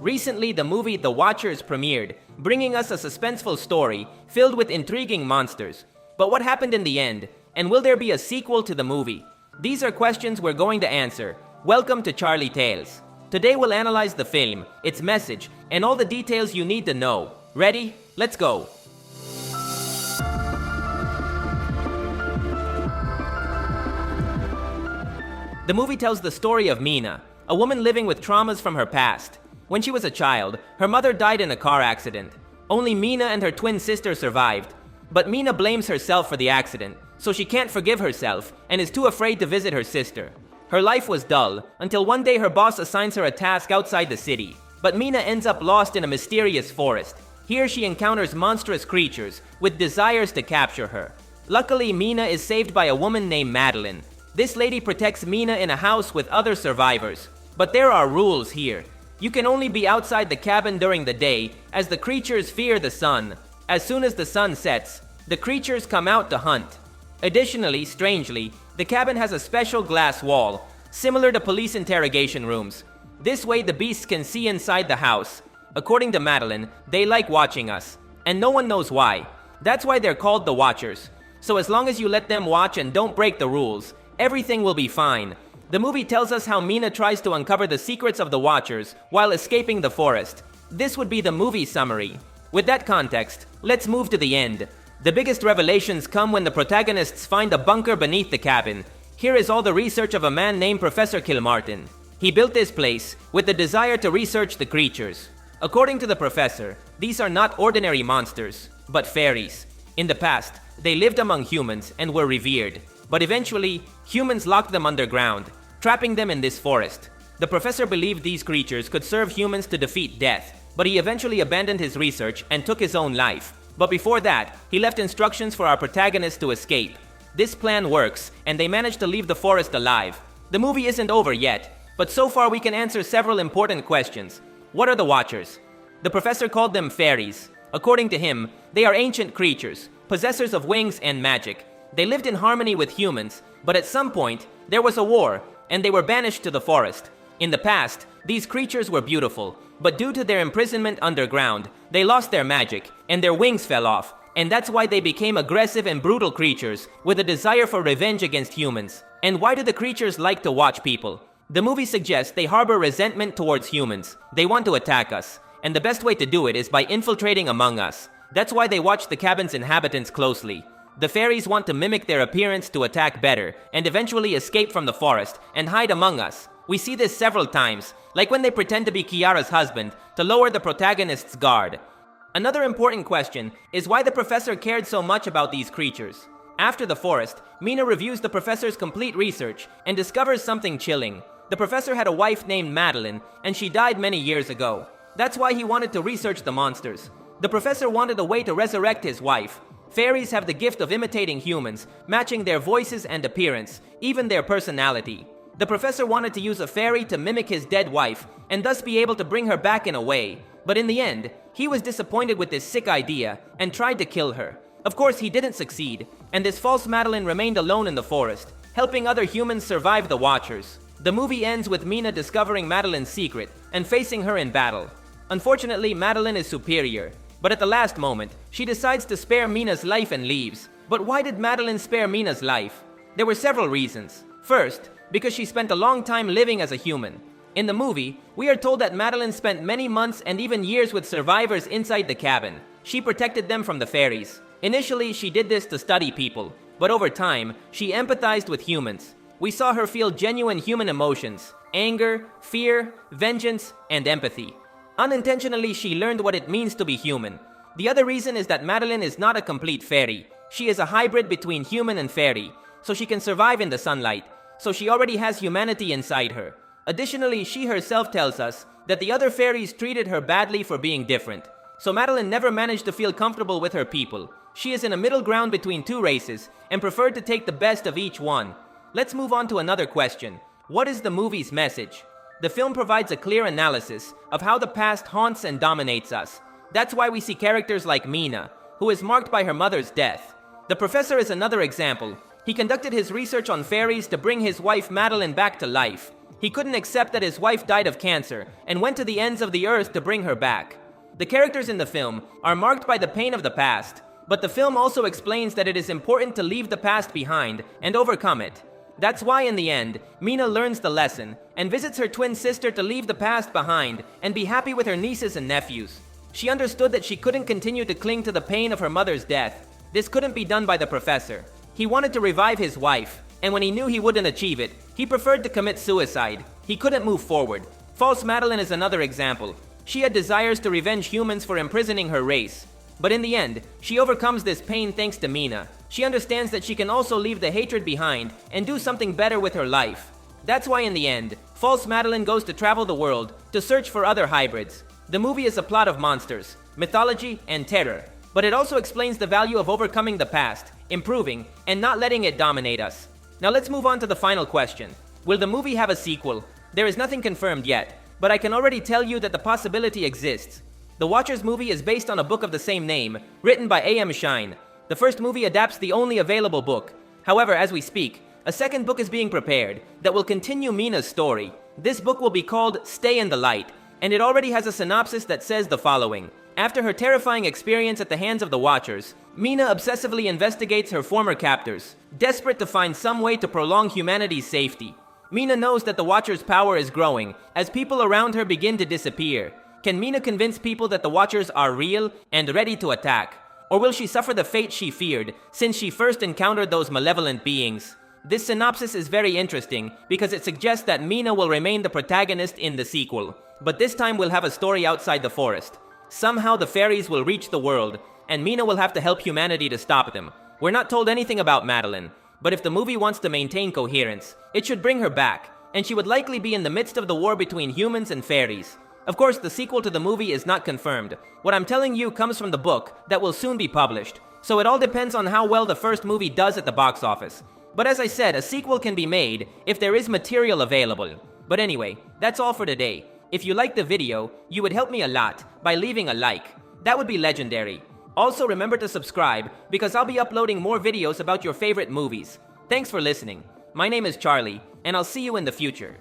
Recently, the movie The Watchers premiered, bringing us a suspenseful story filled with intriguing monsters. But what happened in the end? And will there be a sequel to the movie? These are questions we're going to answer. Welcome to Charlie Tales. Today we'll analyze the film, its message, and all the details you need to know. Ready? Let's go! The movie tells the story of Mina, a woman living with traumas from her past. When she was a child, her mother died in a car accident. Only Mina and her twin sister survived. But Mina blames herself for the accident, so she can't forgive herself and is too afraid to visit her sister. Her life was dull, until one day her boss assigns her a task outside the city. But Mina ends up lost in a mysterious forest. Here she encounters monstrous creatures with desires to capture her. Luckily, Mina is saved by a woman named Madeline. This lady protects Mina in a house with other survivors. But there are rules here. You can only be outside the cabin during the day, as the creatures fear the sun. As soon as the sun sets, the creatures come out to hunt. Additionally, strangely, the cabin has a special glass wall, similar to police interrogation rooms. This way the beasts can see inside the house. According to Madeline, they like watching us, and no one knows why. That's why they're called the Watchers. So as long as you let them watch and don't break the rules, everything will be fine. The movie tells us how Mina tries to uncover the secrets of the Watchers while escaping the forest. This would be the movie summary. With that context, let's move to the end. The biggest revelations come when the protagonists find a bunker beneath the cabin. Here is all the research of a man named Professor Kilmartin. He built this place with the desire to research the creatures. According to the professor, these are not ordinary monsters, but fairies. In the past, they lived among humans and were revered. But eventually, humans locked them underground, trapping them in this forest. The professor believed these creatures could serve humans to defeat death, but he eventually abandoned his research and took his own life. But before that, he left instructions for our protagonists to escape. This plan works, and they manage to leave the forest alive. The movie isn't over yet, but so far we can answer several important questions. What are the Watchers? The professor called them fairies. According to him, they are ancient creatures, possessors of wings and magic. They lived in harmony with humans, but at some point, there was a war, and they were banished to the forest. In the past, these creatures were beautiful, but due to their imprisonment underground, they lost their magic, and their wings fell off, and that's why they became aggressive and brutal creatures with a desire for revenge against humans. And why do the creatures like to watch people? The movie suggests they harbor resentment towards humans. They want to attack us, and the best way to do it is by infiltrating among us. That's why they watch the cabin's inhabitants closely. The fairies want to mimic their appearance to attack better, and eventually escape from the forest and hide among us. We see this several times, like when they pretend to be Kiara's husband to lower the protagonist's guard. Another important question is why the professor cared so much about these creatures. After the forest, Mina reviews the professor's complete research and discovers something chilling. The professor had a wife named Madeline, and she died many years ago. That's why he wanted to research the monsters. The professor wanted a way to resurrect his wife. Fairies have the gift of imitating humans, matching their voices and appearance, even their personality. The professor wanted to use a fairy to mimic his dead wife, and thus be able to bring her back in a way. But in the end, he was disappointed with this sick idea, and tried to kill her. Of course, he didn't succeed, and this false Madeline remained alone in the forest, helping other humans survive the Watchers. The movie ends with Mina discovering Madeline's secret, and facing her in battle. Unfortunately, Madeline is superior. But at the last moment, she decides to spare Mina's life and leaves. But why did Madeline spare Mina's life? There were several reasons. First, because she spent a long time living as a human. In the movie, we are told that Madeline spent many months and even years with survivors inside the cabin. She protected them from the fairies. Initially, she did this to study people, but over time, she empathized with humans. We saw her feel genuine human emotions: anger, fear, vengeance, and empathy. Unintentionally, she learned what it means to be human. The other reason is that Madeline is not a complete fairy. She is a hybrid between human and fairy, so she can survive in the sunlight, so she already has humanity inside her. Additionally, she herself tells us that the other fairies treated her badly for being different, so Madeline never managed to feel comfortable with her people. She is in a middle ground between two races, and preferred to take the best of each one. Let's move on to another question. What is the movie's message? The film provides a clear analysis of how the past haunts and dominates us. That's why we see characters like Mina, who is marked by her mother's death. The professor is another example. He conducted his research on fairies to bring his wife Madeline back to life. He couldn't accept that his wife died of cancer and went to the ends of the earth to bring her back. The characters in the film are marked by the pain of the past, but the film also explains that it is important to leave the past behind and overcome it. That's why in the end, Meena learns the lesson and visits her twin sister to leave the past behind and be happy with her nieces and nephews. She understood that she couldn't continue to cling to the pain of her mother's death. This couldn't be done by the professor. He wanted to revive his wife, and when he knew he wouldn't achieve it, he preferred to commit suicide. He couldn't move forward. False Madeline is another example. She had desires to revenge humans for imprisoning her race. But in the end, she overcomes this pain thanks to Meena. She understands that she can also leave the hatred behind and do something better with her life. That's why in the end, False Madeline goes to travel the world to search for other hybrids. The movie is a plot of monsters, mythology, and terror. But it also explains the value of overcoming the past, improving, and not letting it dominate us. Now let's move on to the final question. Will the movie have a sequel? There is nothing confirmed yet, but I can already tell you that the possibility exists. The Watchers movie is based on a book of the same name, written by A.M. Shine. The first movie adapts the only available book. However, as we speak, a second book is being prepared that will continue Meena's story. This book will be called Stay in the Light, and it already has a synopsis that says the following. After her terrifying experience at the hands of the Watchers, Meena obsessively investigates her former captors, desperate to find some way to prolong humanity's safety. Meena knows that the Watchers' power is growing as people around her begin to disappear. Can Meena convince people that the Watchers are real and ready to attack? Or will she suffer the fate she feared since she first encountered those malevolent beings? This synopsis is very interesting because it suggests that Meena will remain the protagonist in the sequel, but this time we'll have a story outside the forest. Somehow the fairies will reach the world, and Meena will have to help humanity to stop them. We're not told anything about Madeline, but if the movie wants to maintain coherence, it should bring her back, and she would likely be in the midst of the war between humans and fairies. Of course, the sequel to the movie is not confirmed. What I'm telling you comes from the book that will soon be published, so it all depends on how well the first movie does at the box office. But as I said, a sequel can be made if there is material available. But anyway, that's all for today. If you liked the video, you would help me a lot by leaving a like. That would be legendary. Also remember to subscribe because I'll be uploading more videos about your favorite movies. Thanks for listening. My name is Charlie, and I'll see you in the future.